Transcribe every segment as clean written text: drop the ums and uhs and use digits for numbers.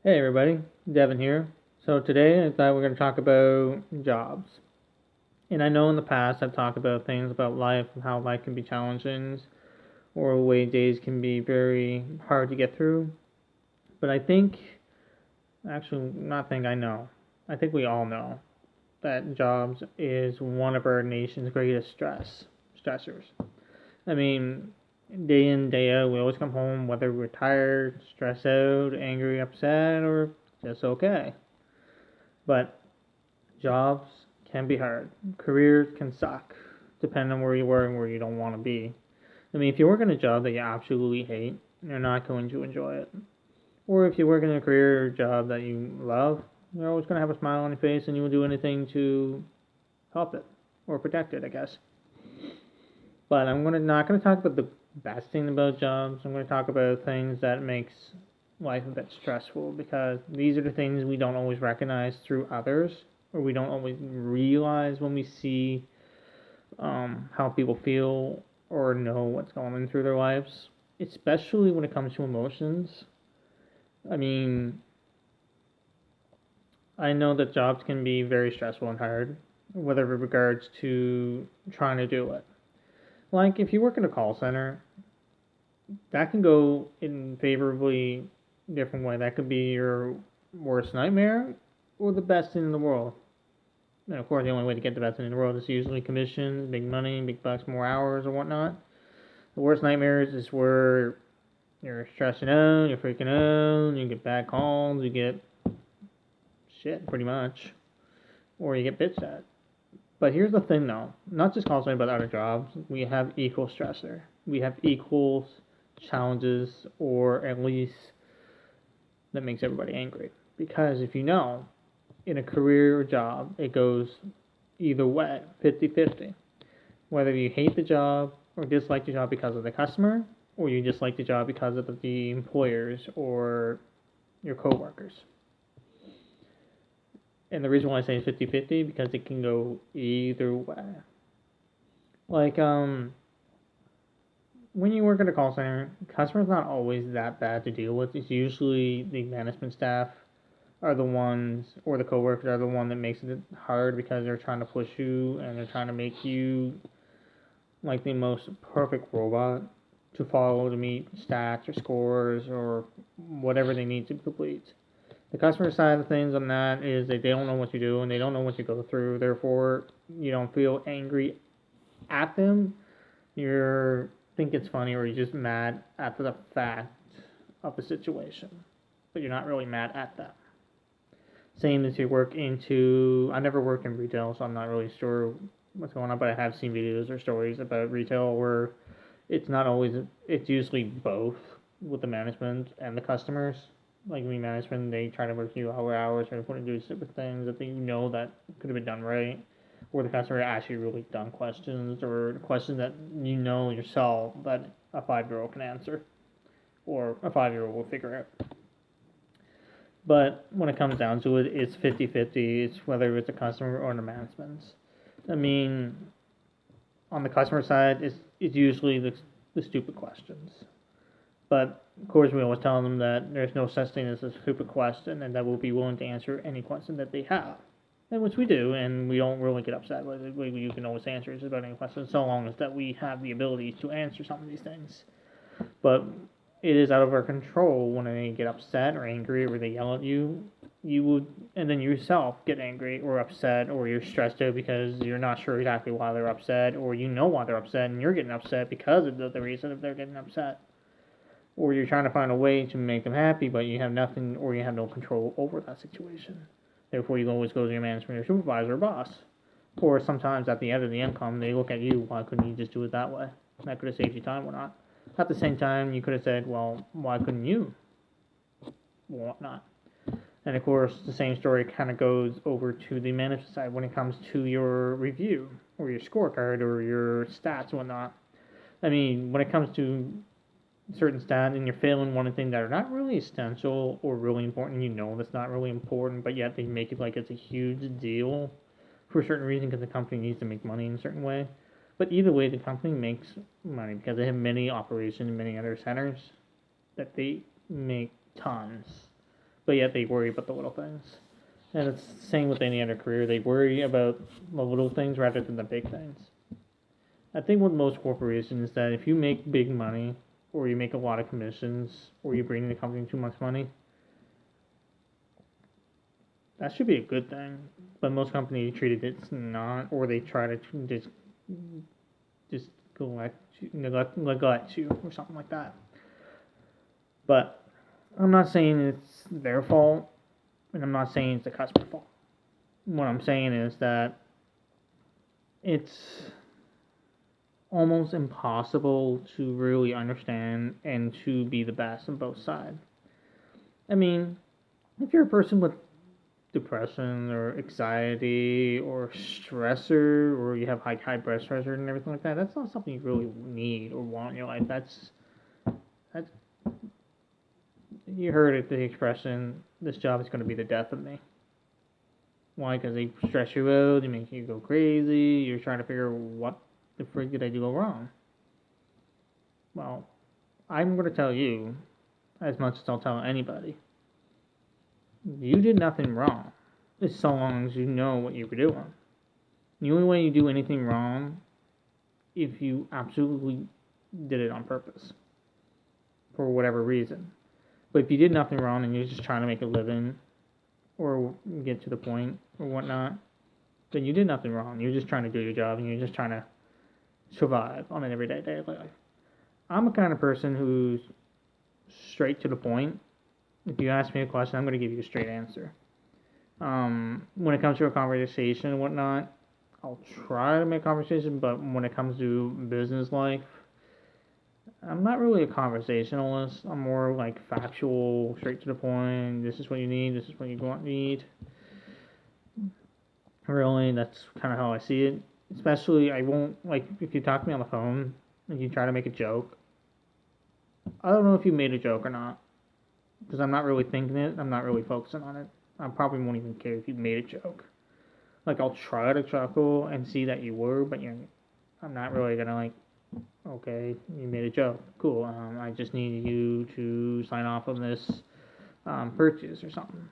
Hey everybody, Devin here. So today I thought we are going to talk about jobs. And I know in the past I've talked about things about life and how life can be challenging or the way days can be very hard to get through. But I know. I think we all know that jobs is one of our nation's greatest stressors. I mean, day in, day out, we always come home whether we're tired, stressed out, angry, upset, or just okay. But jobs can be hard. Careers can suck, depending on where you work and where you don't want to be. I mean, if you work in a job that you absolutely hate, you're not going to enjoy it. Or if you work in a career or job that you love, you're always going to have a smile on your face and you will do anything to help it or protect it, I guess. But not going to talk about the best thing about jobs. I'm going to talk about things that makes life a bit stressful because these are the things we don't always recognize through others or we don't always realize when we see how people feel or know what's going on through their lives, especially when it comes to emotions. I mean, I know that jobs can be very stressful and hard, whether in regards to trying to do it. Like if you work in a call center, that can go in favorably different way. That could be your worst nightmare or the best thing in the world. And of course, the only way to get the best thing in the world is usually commissions, big money, big bucks, more hours, or whatnot. The worst nightmares is where you're stressing out, you're freaking out, you get bad calls, you get shit pretty much, or you get bitched at. But here's the thing though, not just call center but other jobs, we have equal stressor. We have equal challenges, or at least that makes everybody angry. Because if you know, in a career or job, it goes either way, 50-50. Whether you hate the job or dislike the job because of the customer, or you dislike the job because of the employers or your coworkers. And the reason why I say 50-50 because it can go either way. Like, when you work at a call center, customers not always that bad to deal with. It's usually the management staff are the ones, or the coworkers are the one that makes it hard because they're trying to push you and they're trying to make you like the most perfect robot to follow to meet stats or scores or whatever they need to complete. The customer side of things on that is that they don't know what you do and they don't know what you go through. Therefore, you don't feel angry at them. You think it's funny or you're just mad at the fact of the situation, but you're not really mad at them. Same as you work into, I never worked in retail, so I'm not really sure what's going on, but I have seen videos or stories about retail where it's usually both with the management and the customers. Like me management, they try to work you hours or want to do stupid things that they know that could have been done right, or the customer asks you really dumb questions or questions that you know yourself that a 5-year-old can answer or a 5-year-old will figure out. But when it comes down to it, it's 50-50. It's whether it's a customer or the management. I mean, on the customer side, it's usually the stupid questions. But, of course, we always tell them that there's no such thing as a stupid question and that we'll be willing to answer any question that they have. And which we do, and we don't really get upset with it. You can always answer just about any question, so long as that we have the ability to answer some of these things. But it is out of our control when they get upset or angry or they yell at you. And then you yourself get angry or upset or you're stressed out because you're not sure exactly why they're upset, or you know why they're upset and you're getting upset because of the reason that they're getting upset. Or you're trying to find a way to make them happy, but you have nothing or you have no control over that situation. Therefore, you always go to your management or supervisor or boss. Or sometimes at the end of the income, they look at you, why couldn't you just do it that way? That could have saved you time or not. At the same time, you could have said, well, why couldn't you? Well, whatnot. And of course, the same story kind of goes over to the management side when it comes to your review or your scorecard or your stats and whatnot. I mean, when it comes to certain stats and you're failing one thing that are not really essential or really important, you know that's not really important, but yet they make it like it's a huge deal for a certain reason because the company needs to make money in a certain way. But either way, the company makes money because they have many operations, many other centers that they make tons. but yet they worry about the little things. And it's the same with any other career. They worry about the little things rather than the big things. I think with most corporations is that if you make big money, or you make a lot of commissions, or you bring the company too much money, that should be a good thing. But most companies treat it not, or they try to just neglect you, or something like that. But I'm not saying it's their fault, and I'm not saying it's the customer's fault. What I'm saying is that it's almost impossible to really understand and to be the best on both sides. I mean, if you're a person with depression or anxiety or stressor, or you have high blood pressure and everything like that, that's not something you really need or want in your life. That's you heard it, the expression, this job is going to be the death of me. Why? Because they stress you out, they make you go crazy, you're trying to figure out what the frig did I do wrong. Well, I'm going to tell you, as much as I'll tell anybody, you did nothing wrong, as long as you know what you were doing. The only way you do anything wrong, if you absolutely did it on purpose, for whatever reason. But if you did nothing wrong and you're just trying to make a living, or get to the point, or whatnot, then you did nothing wrong. You're just trying to do your job, and you're just trying to survive on an everyday day life. I'm a kind of person who's straight to the point. If you ask me a question, I'm going to give you a straight answer. When it comes to a conversation and whatnot, I'll try to make conversation, but when it comes to business life, I'm not really a conversationalist. I'm more like factual, straight to the point. This is what you need. This is what you need. Really, that's kind of how I see it. Especially, I won't, like, if you talk to me on the phone and you try to make a joke, I don't know if you made a joke or not. Because I'm not really thinking it. I'm not really focusing on it. I probably won't even care if you made a joke. Like, I'll try to chuckle and see that you were, but I'm not really going to, like, okay, you made a joke. Cool. I just need you to sign off on this purchase or something.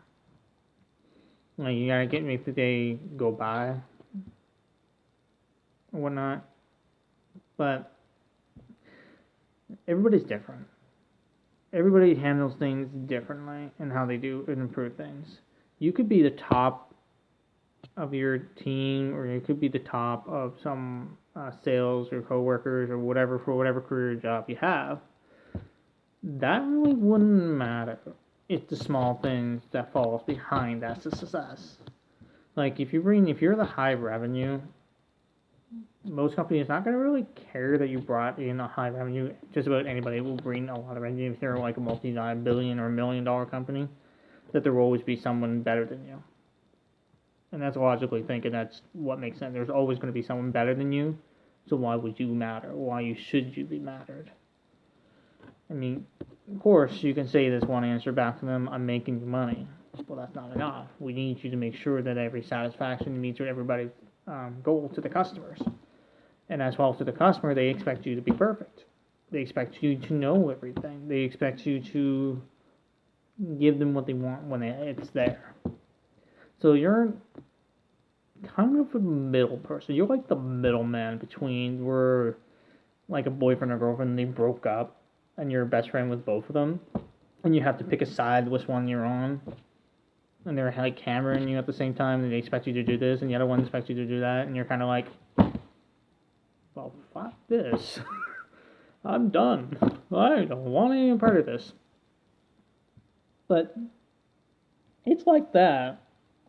Like, you gotta get me if the day go by or whatnot. But everybody's different. Everybody handles things differently and how they do and improve things. You could be the top of your team, or you could be the top of some sales or coworkers or whatever, for whatever career job you have. That really wouldn't matter. It's the small things that falls behind that's a success. Like if you're the high revenue, most companies not gonna really care that you brought in a high revenue. Just about anybody will bring a lot of revenue if they're like a multi-billion or $1 million company. That there will always be someone better than you. And that's logically thinking that's what makes sense. There's always going to be someone better than you, so why would you matter? Why should you be mattered? I mean, of course, you can say this one answer back to them, I'm making you money. Well, that's not enough. We need you to make sure that every satisfaction meets everybody's goal to the customers. And as well to the customer, they expect you to be perfect. They expect you to know everything. They expect you to give them what they want when it's there. So you're kind of a middle person. You're like the middleman between where like a boyfriend or girlfriend, they broke up, and you're best friend with both of them, and you have to pick a side which one you're on. And they're like hammering you at the same time, and they expect you to do this, and the other one expects you to do that, and you're kind of like, well, fuck this. I'm done. I don't want any part of this. But it's like that.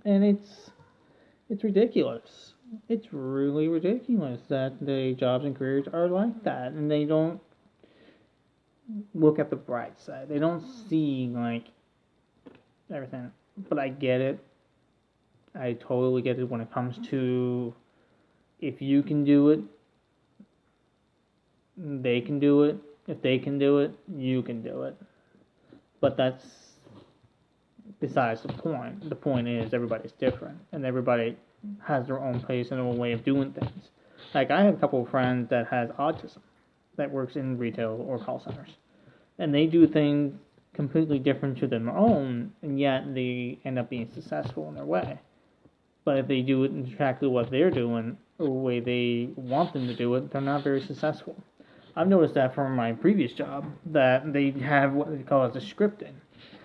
And it's ridiculous. It's really ridiculous that the jobs and careers are like that, and they don't look at the bright side. They don't see like everything. But I get it. I totally get it when it comes to if you can do it, they can do it. If they can do it, you can do it. But that's besides the point. The point is everybody's different, and everybody has their own pace and their own way of doing things. Like I have a couple of friends that has autism that works in retail or call centers, and they do things completely different to their own, and yet they end up being successful in their way. But if they do it exactly what they're doing, or the way they want them to do it, they're not very successful. I've noticed that from my previous job, that they have what they call as a scripting.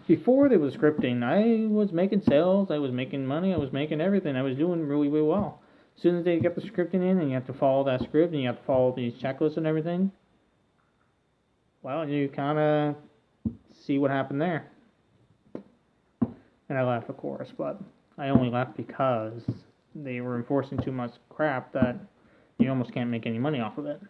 Before there was scripting, I was making sales, I was making money, I was making everything, I was doing really, really well. As soon as they get the scripting in, and you have to follow that script, and you have to follow these checklists and everything, well, you kind of see what happened there. And I left, of course, but I only left because they were enforcing too much crap that you almost can't make any money off of it.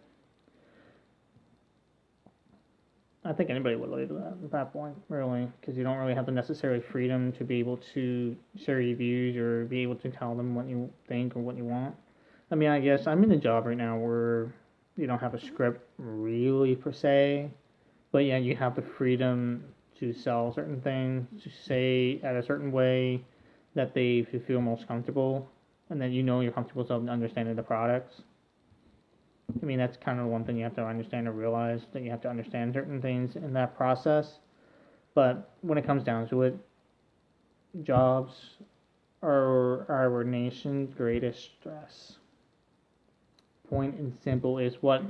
I think anybody would leave that at that point, really, because you don't really have the necessary freedom to be able to share your views or be able to tell them what you think or what you want. I mean, I guess I'm in a job right now where you don't have a script really per se, but yeah, you have the freedom to sell certain things, to say at a certain way that they feel most comfortable, and that you know you're comfortable with understanding the products. I mean, that's kind of one thing you have to understand and realize, that you have to understand certain things in that process. But when it comes down to it, jobs are our nation's greatest stress. Point and simple is what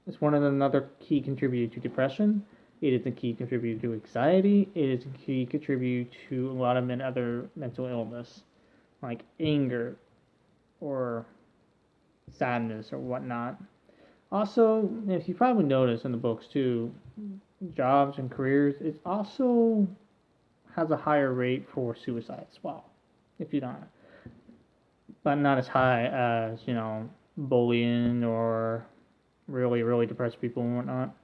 is one of another key contributor to depression. It is a key contributor to anxiety. It is a key contributor to a lot of other mental illness, like anger or sadness or whatnot. Also, if you probably notice in the books too, jobs and careers, it also has a higher rate for suicide as well, if you don't. But not as high as, bullying or really, really depressed people and whatnot.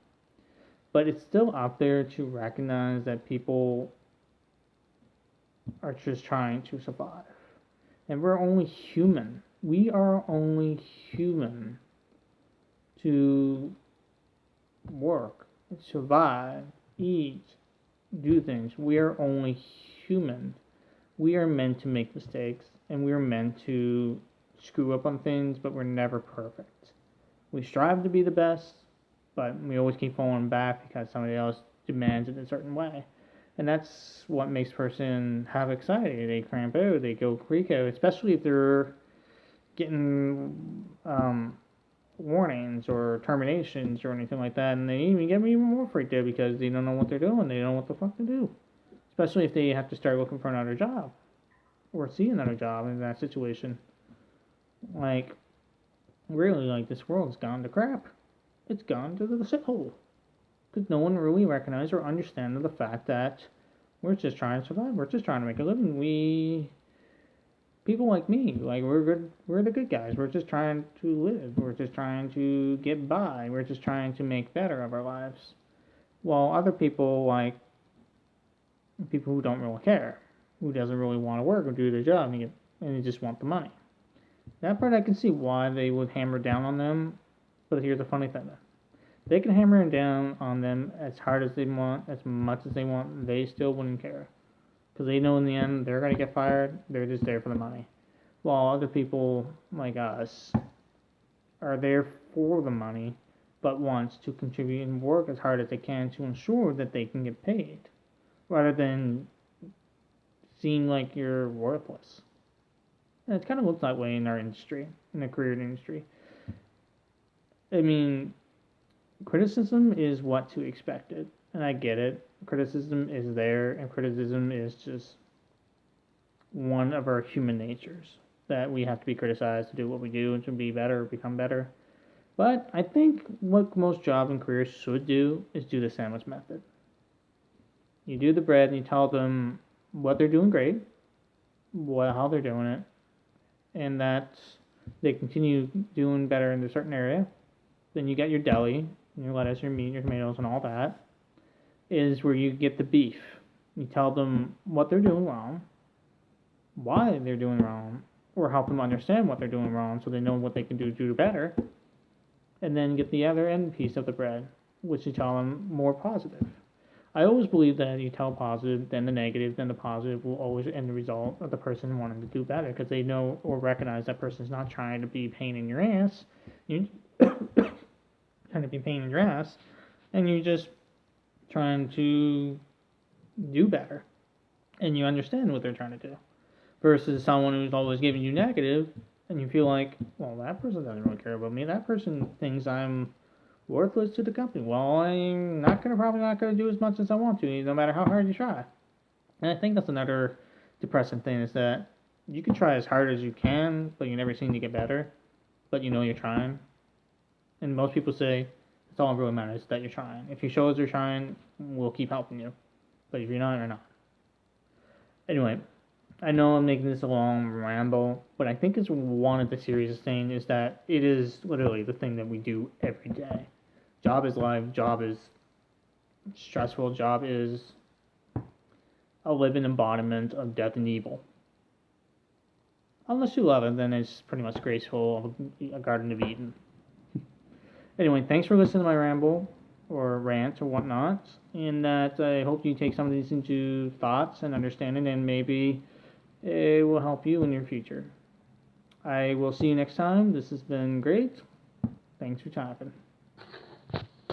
But it's still out there to recognize that people are just trying to survive. And we're only human. We are only human to work, survive, eat, do things. We are only human. We are meant to make mistakes, and we are meant to screw up on things, but we're never perfect. We strive to be the best, but we always keep falling back because somebody else demands it a certain way. And that's what makes a person have anxiety. They cramp out, they go freak out, especially if they're getting warnings or terminations or anything like that, and they even get even more freaked out because they don't know what they're doing. They don't know what the fuck to do. Especially if they have to start looking for another job or see another job in that situation. Like, really, like, this world's gone to crap. It's gone to the shithole. Because no one really recognizes or understands the fact that we're just trying to survive. We're just trying to make a living. People like me, like, we're good. We're the good guys. We're just trying to live. We're just trying to get by. We're just trying to make better of our lives. While other people, like, people who don't really care, who doesn't really want to work or do their job, and they just want the money. That part I can see why they would hammer down on them, but here's the funny thing. They can hammer down on them as hard as they want, as much as they want, they still wouldn't care. Because they know in the end they're going to get fired, they're just there for the money. While other people like us are there for the money, but wants to contribute and work as hard as they can to ensure that they can get paid, rather than seem like you're worthless. And it kind of looks that way in our industry, in the career industry. I mean, criticism is what to expect it, and I get it. Criticism is there, and criticism is just one of our human natures, that we have to be criticized to do what we do and to be better, become better. But I think what most jobs and careers should do is do the sandwich method. You do the bread and you tell them what they're doing great, how they're doing it, and that they continue doing better in a certain area. Then you get your deli, your lettuce, your meat, your tomatoes, and all that, is where you get the beef. You tell them what they're doing wrong, why they're doing wrong, or help them understand what they're doing wrong so they know what they can do better, and then get the other end piece of the bread, which you tell them more positive. I always believe that you tell positive, then the negative, then the positive will always end the result of the person wanting to do better, because they know or recognize that person's not trying to be a pain in your ass. You're trying to be a pain in your ass, and you're just trying to do better and you understand what they're trying to do. Versus someone who's always giving you negative and you feel like, well, that person doesn't really care about me. That person thinks I'm worthless to the company. Well, I'm probably not gonna do as much as I want to, no matter how hard you try. And I think that's another depressing thing is that you can try as hard as you can, but you never seem to get better. But you know you're trying. And most people say it's all that really matters is that you're trying. If you show us you're trying, we'll keep helping you. But if you're not, you're not. Anyway, I know I'm making this a long ramble, but I think it's one of the serious things is that it is literally the thing that we do every day. Job is life, job is stressful, job is a living embodiment of death and evil. Unless you love it, then it's pretty much graceful, a Garden of Eden. Anyway, thanks for listening to my ramble or rant or whatnot, and that I hope you take some of these into thoughts and understanding, and maybe it will help you in your future. I will see you next time. This has been great. Thanks for talking.